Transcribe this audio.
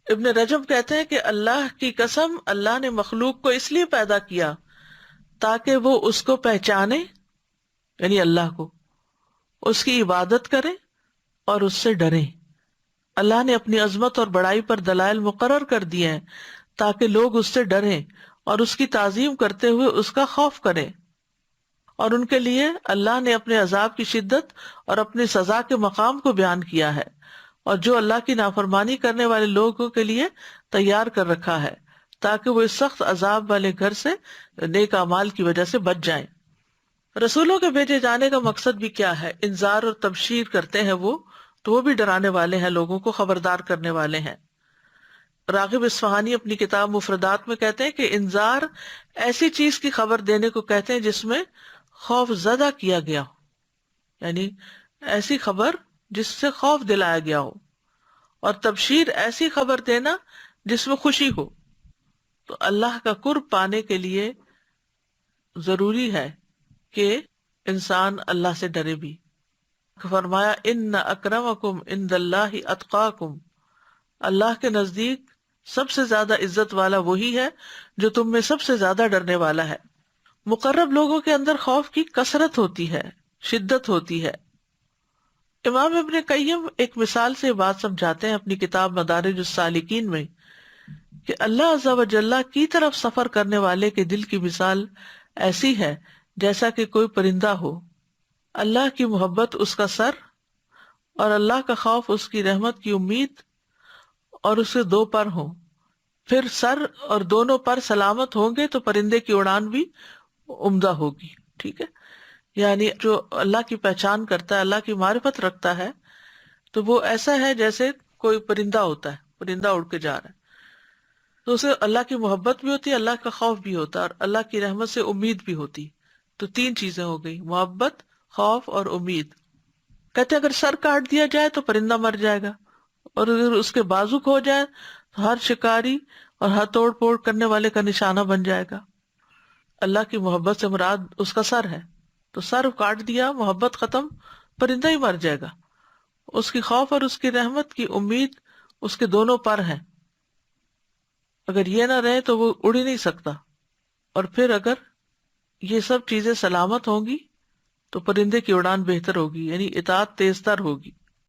ابن رجب کہتے ہیں کہ اللہ کی قسم، اللہ نے مخلوق کو اس لیے پیدا کیا تاکہ وہ اس کو پہچانے، یعنی اللہ کو، اس کی عبادت کرے اور اس سے ڈرے۔ اللہ نے اپنی عظمت اور بڑائی پر دلائل مقرر کر دیے ہیں تاکہ لوگ اس سے ڈریں اور اس کی تعظیم کرتے ہوئے اس کا خوف کریں۔ اور ان کے لیے اللہ نے اپنے عذاب کی شدت اور اپنی سزا کے مقام کو بیان کیا ہے، اور جو اللہ کی نافرمانی کرنے والے لوگوں کے لیے تیار کر رکھا ہے تاکہ وہ اس سخت عذاب والے گھر سے نیک اعمال کی وجہ سے بچ جائیں۔ رسولوں کے بھیجے جانے کا مقصد بھی کیا ہے؟ انذار اور تبشیر کرتے ہیں وہ، تو وہ بھی ڈرانے والے ہیں، لوگوں کو خبردار کرنے والے ہیں۔ راغب اصفہانی اپنی کتاب مفردات میں کہتے ہیں کہ انذار ایسی چیز کی خبر دینے کو کہتے ہیں جس میں خوف زدہ کیا گیا ہو، یعنی ایسی خبر جس سے خوف دلایا گیا ہو، اور تبشیر ایسی خبر دینا جس میں خوشی ہو۔ تو اللہ کا قرب پانے کے لیے ضروری ہے کہ انسان اللہ سے ڈرے بھی۔ فرمایا ان اکرمکم عند اللہ اتقاکم، اللہ کے نزدیک سب سے زیادہ عزت والا وہی ہے جو تم میں سب سے زیادہ ڈرنے والا ہے۔ مقرب لوگوں کے اندر خوف کی کثرت ہوتی ہے، شدت ہوتی ہے۔ امام ابن قیم ایک مثال سے بات سمجھاتے ہیں اپنی کتاب مدارج السالکین میں کہ اللہ عز و جل کی طرف سفر کرنے والے کے دل کی مثال ایسی ہے جیسا کہ کوئی پرندہ ہو، اللہ کی محبت اس کا سر اور اللہ کا خوف اس کی رحمت کی امید، اور اس کے دو پر ہوں، پھر سر اور دونوں پر سلامت ہوں گے تو پرندے کی اڑان بھی عمدہ ہوگی۔ ٹھیک ہے، یعنی جو اللہ کی پہچان کرتا ہے، اللہ کی معرفت رکھتا ہے، تو وہ ایسا ہے جیسے کوئی پرندہ ہوتا ہے، پرندہ اڑ کے جا رہا ہے، تو اسے اللہ کی محبت بھی ہوتی ہے، اللہ کا خوف بھی ہوتا ہے، اور اللہ کی رحمت سے امید بھی ہوتی۔ تو تین چیزیں ہو گئی، محبت، خوف اور امید۔ کہتے اگر سر کاٹ دیا جائے تو پرندہ مر جائے گا، اور اگر اس کے بازو کھو جائے تو ہر شکاری اور ہر توڑ پھوڑ کرنے والے کا نشانہ بن جائے گا۔ اللہ کی محبت سے مراد اس کا سر ہے، تو سر کاٹ دیا، محبت ختم، پرندہ ہی مر جائے گا۔ اس کی خوف اور اس کی رحمت کی امید اس کے دونوں پر ہیں، اگر یہ نہ رہے تو وہ اڑ ہی نہیں سکتا۔ اور پھر اگر یہ سب چیزیں سلامت ہوں گی تو پرندے کی اڑان بہتر ہوگی، یعنی اطاعت تیز تر ہوگی۔